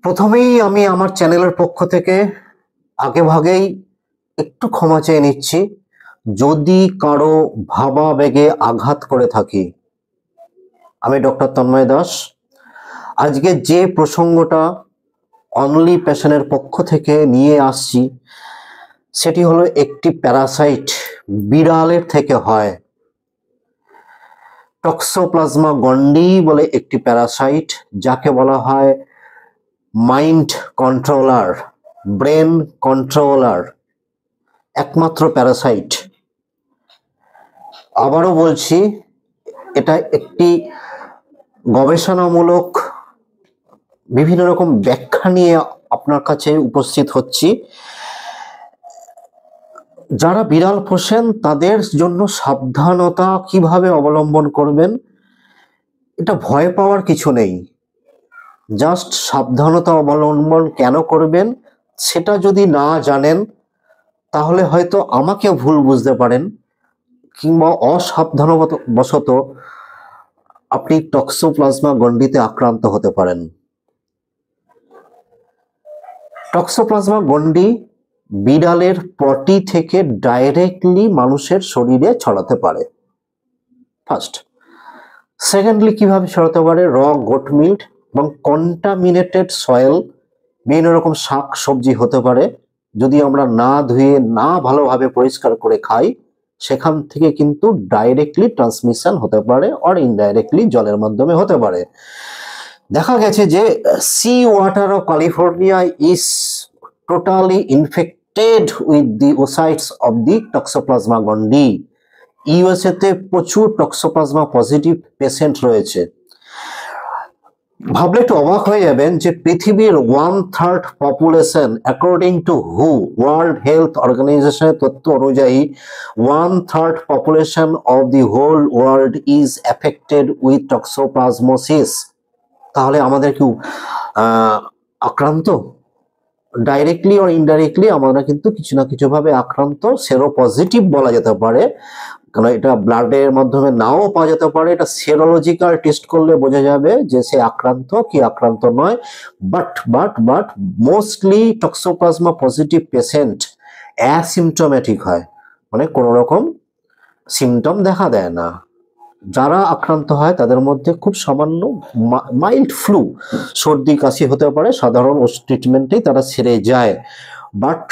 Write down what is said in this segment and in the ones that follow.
প্রথমেই আমি আমার চ্যানেলের পক্ষ থেকে আগেভাগেই একটু ক্ষমা চেয়ে নিচ্ছি যদি কারো ভাবাবেগে আঘাত করে থাকি। আমি ডক্টর তন্ময় দাস। আজকে যে প্রসঙ্গটা অনলি প্যাশনের পক্ষ থেকে নিয়ে আসছি সেটি হলো একটি প্যারাসাইট বিড়ালের থেকে হয়। টক্সোপ্লাজমা গন্ডি বলে একটি প্যারাসাইট, যাকে বলা হয় মাইন্ড কন্ট্রোলার, ব্রেন কন্ট্রোলার, একমাত্র প্যারাসাইট। আবারও বলছি, এটা একটি গবেষণামূলক বিভিন্ন রকম ব্যাখ্যা নিয়ে আপনার কাছে উপস্থিত হচ্ছি। যারা বিড়াল পোষেন তাদের জন্য সাবধানতা কিভাবে অবলম্বন করবেন, এটা ভয় পাওয়ার কিছু নেই। জাস্ট সাবধানতা অবলম্বন কেন করবেন সেটা যদি না জানেন তাহলে হয়তো আমাকে ভুল বুঝতে পারেন, কিংবা অসাবধানবশত আপনি টক্সোপ্লাজমা গন্ডিতে আক্রান্ত হতে পারেন। টক্সোপ্লাজমা গন্ডি বিড়ালের পটি থেকে ডাইরেক্টলি মানুষের শরীরে ছড়াতে পারে, ফার্স্ট। সেকেন্ডলি কিভাবে ছড়াতে পারে? র গোট মিল্ক এবং কন্টামিনেটেড সয়েল, বিভিন্ন রকম শাক সবজি হতে পারে, যদি আমরা না ধুয়ে না ভালোভাবে পরিষ্কার করে খাই সেখান থেকে কিন্তু ডাইরেক্টলি ট্রান্সমিশন হতে পারে, আর ইনডাইরেক্টলি জলের মাধ্যমে হতে পারে। দেখা গেছে যে sea water of California is totally infected with the oocysts of the toxoplasma gondii. USA তে প্রচুর টক্সোপ্লাজমা পজিটিভ পেশেন্ট রয়েছে। ভাবলে একটু অবাক হয়ে যাবেন যে পৃথিবীর 1/3 পপুলেশন, অ্যাকর্ডিং টু হু, ওয়ার্ল্ড হেলথ অর্গানাইজেশনের তথ্য অনুযায়ী 1/3 population of the whole world is affected with toxoplasmosis. তাহলে আমাদের কি আক্রান্ত? ডাইরেক্টলি আর ইনডাইরেক্টলি আমরা কিন্তু কিছু না কিছু ভাবে আক্রান্ত। সেরো পজিটিভ বলা যেতে পারে, কারণ এটা ব্লাডের মাধ্যমে নাও পাওয়া যেতে পারে। এটা সেরোলজিক্যাল টেস্ট করলে বোঝা যাবে যে সে আক্রান্ত কি আক্রান্ত নয়। But mostly toxoplasma positive patient asymptomatic হয়, মানে কোনো রকম সিমটম দেখা দেয় না। যারা আক্রান্ত হয় তাদের মধ্যে খুব সামান্য মাইল্ড ফ্লু, সর্দি কাশি হতে পারে, সাধারণ ট্রিটমেন্টেই তারা সেরে যায়। বাট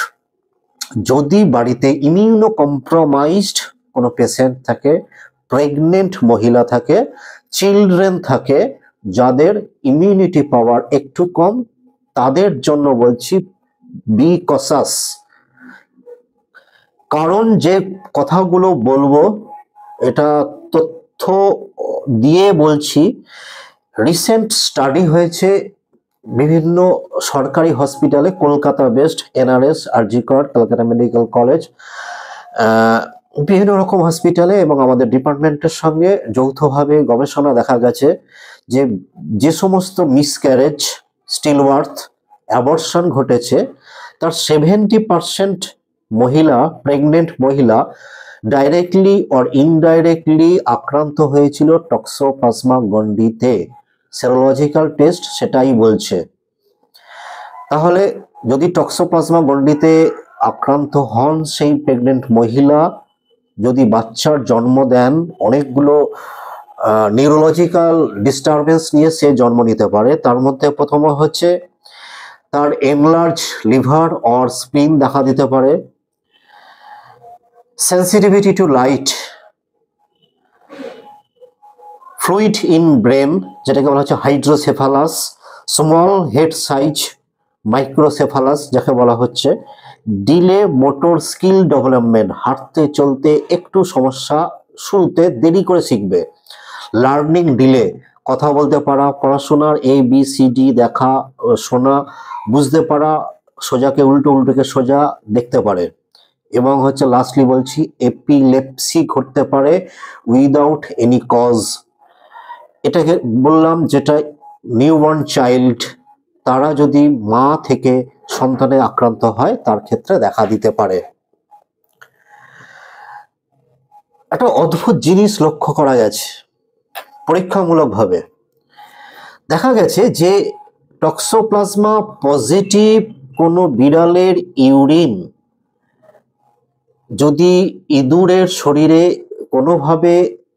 যদি বাড়িতে ইমিউনো কম্প্রোমাইজড কোনো পেশেন্ট থাকে, প্রেগনেন্ট মহিলা থাকে, চিলড্রেন থাকে, যাদের ইমিউনিটি পাওয়ার একটু কম, তাদের জন্য বলছি বি কসাস। কারণ যে কথাগুলো বলবো এটা তথ্য দিয়ে বলছি। রিসেন্ট স্টাডি হয়েছে বিভিন্ন সরকারি হসপিটালে, কলকাতা বেস্ট, এনআরএস, আরজি কর, কলকাতা মেডিকেল কলেজ, বিভিন্ন রকম হসপিটালে এবং আমাদের ডিপার্টমেন্টের সঙ্গে যৌথভাবে গবেষণা দেখা গেছে যে যে সমস্ত মিসক্যারেজ, স্টিলওয়ার্থ, অ্যাবর্শন ঘটেছে তার 70% মহিলা, প্রেগনেন্ট মহিলা ডাইরেক্টলি অর ইনডাইরেক্টলি আক্রান্ত হয়েছিল টক্সোপ্লাজমা গন্ডিতে। সেরোলজিক্যাল টেস্ট সেটাই বলছে। তাহলে যদি টক্সোপ্লাজমা গন্ডিতে আক্রান্ত হন সেই প্রেগনেন্ট মহিলা, যদি বাচ্চার জন্ম দেন, অনেকগুলো নিউরোলজিক্যাল ডিস্টারবেন্স নিয়ে সে জন্ম নিতে পারে। তার মধ্যে প্রথম হচ্ছে তার এনলার্জ লিভার অর স্প্লিন দেখা দিতে পারে, sensitivity to light, fluid in brain যেটাকে বলা হচ্ছে hydrocephalus, small head size microcephalus যাকে বলা হচ্ছে, ডিলে মোটর স্কিল ডেভেলপমেন্ট, হাঁটতে চলতে একটু সমস্যা, শুরুতে দেরি করে শিখবে, লার্নিং ডিলে, কথা বলতে পারা, পড়াশোনার ABCD দেখা, শোনা, বুঝতে পারা, সোজাকে উল্টো, উল্টোকে সোজা দেখতে পারে, এবং হচ্ছে লাস্টলি বলছি এপিলেপসি ঘটতে পারে উইদাউট এনি কজ। এটাকে বললাম যেটা নিউবর্ন চাইল্ড, তারা যদি মা থেকে সন্তানে আক্রান্ত হয় তার ক্ষেত্রে দেখা দিতে পারে। একটা অদ্ভুত জিনিস লক্ষ্য করা গেছে পরীক্ষামূলকভাবে। দেখা গেছে যে টক্সোপ্লাজমা পজিটিভ কোনো বিড়ালের ইউরিন যদি ইঁদুরের শরীরে কোনোভাবে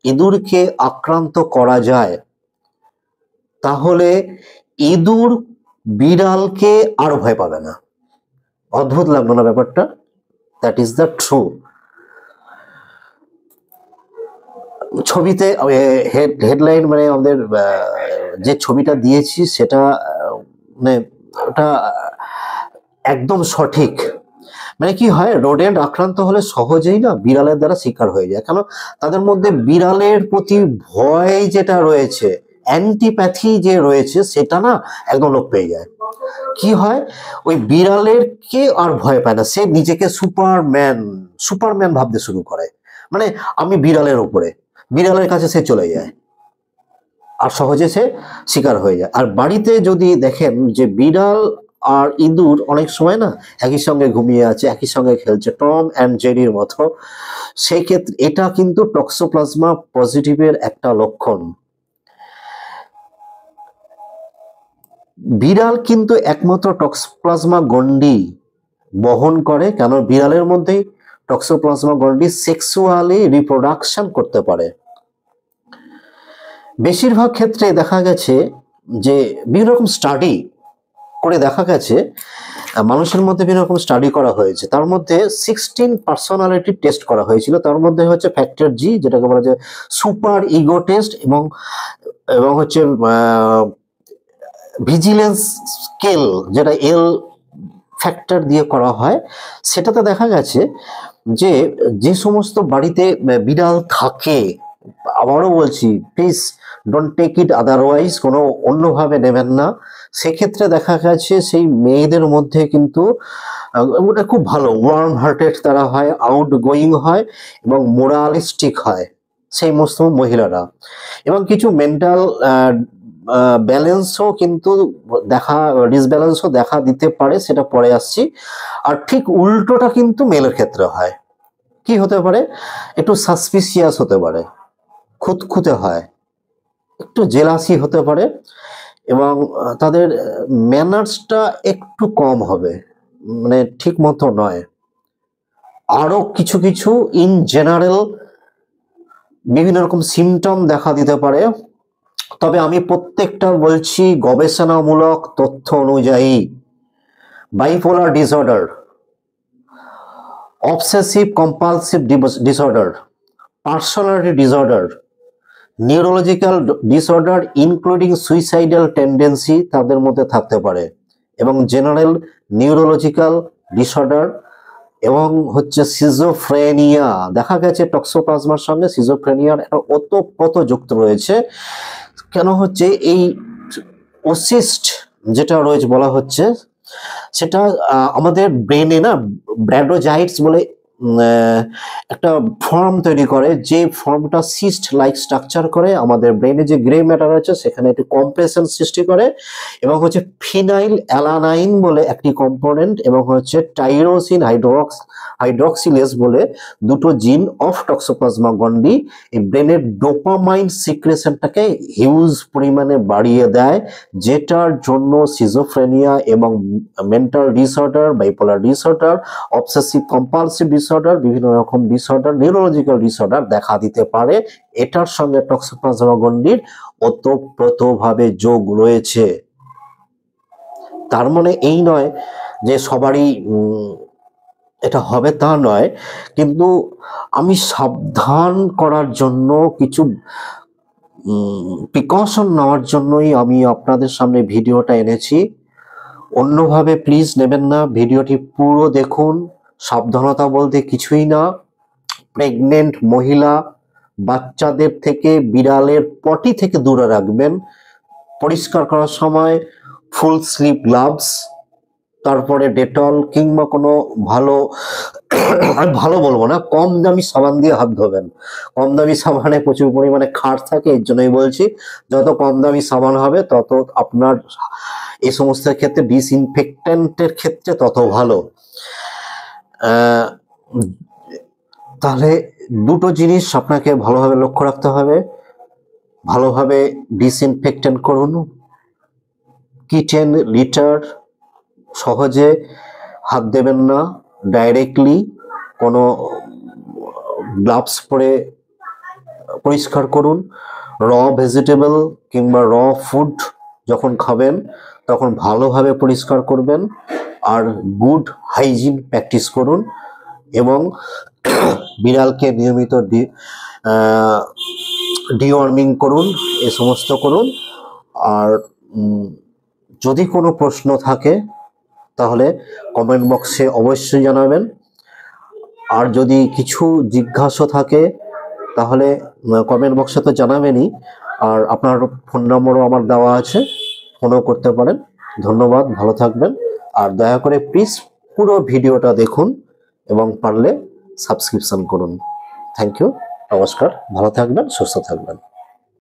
ইঁদুরকে আক্রান্ত করা যায়, তাহলে ইঁদুর বিড়ালকে আর ভয় পাবে না। অদ্ভুত লাগলো না ব্যাপারটা? That is the true. ছবিতে হেডলাইন মানে আমাদের যে ছবিটা দিয়েছি সেটা মানে ওটা একদম সঠিক। মানে কি হয়, রোডেন্ট আক্রান্ত হলে সহজেই না বিড়ালের দ্বারা শিকার হয়ে যায়, কেন তাদের মধ্যে বিড়ালের প্রতি ভয় যেটা রয়েছে, অ্যান্টিপ্যাথি যে রয়েছে, সেটা না একদম লোপ পেয়ে যায়। কি হয়, ওই বিড়ালের কে আর ভয় পায় না, সে নিজেকে সুপারম্যান ভাবতে শুরু করে। মানে আমি বিড়ালের উপরে, বিড়ালের কাছে সে চলে যায় আর সহজে সে শিকার হয়ে যায়। আর বাড়িতে যদি দেখেন যে বিড়াল আর ইঁদুর অনেক সময় না একই সঙ্গে ঘুমিয়ে আছে, একই সঙ্গে খেলছে, টম অ্যান্ড জেরির মতো, সেই ক্ষেত্রে এটা কিন্তু টক্সোপ্লাজমা পজিটিভের একটা লক্ষণ। বিড়াল কিন্তু একমাত্র টক্সোপ্লাজমা গন্ডি বহন করে, কেন বিড়ালের মধ্যেই টক্সোপ্লাজমা গন্ডি সেক্সুয়ালি রিপ্রোডাকশন করতে পারে। বেশিরভাগ ক্ষেত্রে দেখা গেছে যে বিভিন্ন রকম স্টাডি করে দেখা গেছে, মানুষের মধ্যে বিভিন্ন রকম স্টাডি করা হয়েছে, তার মধ্যে 16 পার্সোনালিটি টেস্ট করা হয়েছিল। তার মধ্যে হচ্ছে ফ্যাক্টর জি, যেটাকে বলা যায় সুপার ইগো টেস্ট, এবং হচ্ছে ভিজিলেন্স স্কেল, যেটা এল ফ্যাক্টর দিয়ে করা হয়। সেটাতে দেখা গেছে যে যে সমস্ত বাড়িতে বিড়াল থাকে, আবারও বলছি please don't take it otherwise, কোনো অন্যভাবে নেবেন না, সেক্ষেত্রে দেখা গেছে সেই মেয়েদের মধ্যে কিন্তু ওটা খুব ভালো ওয়ার্ম হার্টেড তারা হয়, আউট গোয়িং হয় এবং মোরালিস্টিক হয় সেই সমস্ত মহিলারা। এবং কিছু মেন্টাল ব্যালেন্সও কিন্তু ডিসব্যালেন্সও দেখা দিতে পারে, সেটা পরে আসছি। আর ঠিক উল্টোটা কিন্তু মেলের ক্ষেত্রে হয়। কি হতে পারে, একটু সাসপিসিয়াস হতে পারে, খুঁতখুঁতে হয়, একটু জেলাসি হতে পারে, এবং তাদের ম্যানার্সটা একটু কম হবে, মানে ঠিক মতো নয়। আরো কিছু কিছু ইন জেনারেল বিভিন্ন রকম সিমটম দেখা দিতে পারে। তবে আমি প্রত্যেকটা বলছি গবেষণামূলক তথ্য অনুযায়ী। Bipolar disorder, obsessive compulsive disorder, personality disorder, neurological disorder including suicidal tendency তাদের মধ্যে থাকতে পারে, এবং জেনারেল নিউরোলজিক্যাল ডিসঅর্ডার, এবং হচ্ছে সিজোফ্রেনিয়া। দেখা গেছে টক্সোপ্লাজমার সঙ্গে সিজোফ্রেনিয়ার একটা ওতপ্রোত যুক্ত রয়েছে। কেন হচ্ছে এই ওসিস্ট যেটা রয়েছে বলা হচ্ছে, সেটা আমাদের ব্রেনে না ব্র্যাডোজাইটস বলে একটা ফর্ম তৈরি করে, যে ফর্মটা সিস্ট লাইক স্ট্রাকচার করে আমাদের ব্রেনে যে গ্রে ম্যাটার আছে সেখানে একটি কম্প্রেশন সৃষ্টি করে, এবং হচ্ছে ফিনাইল অ্যালানাইন বলে একটি কম্পোনেন্ট, এবং হচ্ছে টাইরোসিন হাইড্রক্সিলেজ বলে দুটো জিন অফ টক্সোপ্লাজমা গন্ডি এই ব্রেনের ডোপামাইন সিক্রেশনটাকে হিউজ পরিমাণে বাড়িয়ে দেয়, যেটার জন্য সিজোফ্রেনিয়া এবং mental disorder, bipolar disorder, obsessive compulsive disorder, বিভিন্ন রকম ডিসঅর্ডার, নিউরোলজিক্যাল ডিসঅর্ডার দেখা দিতে পারে। এটার সঙ্গে টক্সোপ্লাজমা গন্ডির ওতপ্রোতভাবে যোগ রয়েছে। তার মানে এই নয় যে সবারই এটা হবে, তা নয়, কিন্তু আমি সাবধান করার জন্য কিছু প্রিকশন নেওয়ার জন্যই আমি আপনাদের সামনে ভিডিওটা এনেছি। অন্যভাবে প্লিজ নেবেন না, ভিডিওটি পুরো দেখুন। সাবধানতা বলতে কিছুই না, প্রেগনেন্ট মহিলা বাচ্চাদের থেকে বিড়ালের পটি থেকে দূরে রাখবেন। পরিষ্কার করার সময় ফুল স্লিভ গ্লাভস, তারপরে ডেটল কিংবা কোনো ভালো, আমি ভালো বলবো না, কম দামি সাবান দিয়ে হাত ধোবেন। কম দামি সাবানে প্রচুর পরিমাণে ক্ষার থাকে, এর জন্যই বলছি যত কম দামি সাবান হবে তত আপনার এই সমস্ত ক্ষেত্রে ডিসইনফেক্টেন্টের ক্ষেত্রে তত ভালো। তাহলে দুটো জিনিস আপনাকে ভালোভাবে লক্ষ্য রাখতে হবে। ভালোভাবে ডিসইনফেক্টেন্ট করুন, কিচেন লিটার সহজে হাত দেবেন না, ডাইরেক্টলি কোনো গ্লাভস পরে পরিষ্কার করুন। র ভেজিটেবল কিংবা র ফুড যখন খাবেন তখন ভালোভাবে পরিষ্কার করবেন, আর গুড হাইজিন প্র্যাকটিস করুন, এবং বিড়ালকে নিয়মিত ডিওয়ার্মিং করুন, এ সমস্ত করুন। আর যদি কোনো প্রশ্ন থাকে তাহলে কমেন্ট বক্সে অবশ্যই জানাবেন। আর যদি কিছু জিজ্ঞাসা থাকে তাহলে কমেন্ট বক্সে তো জানাবেনই, আর আপনার ফোন নম্বরও আমার দেওয়া আছে, ফোনও করতে পারেন। ধন্যবাদ, ভালো থাকবেন। আর দয়া করে প্লিজ পুরো ভিডিওটা দেখুন এবং পারলে সাবস্ক্রিপশন করুন। থ্যাংক ইউ, নমস্কার, ভালো থাকবেন, সুস্থ থাকবেন।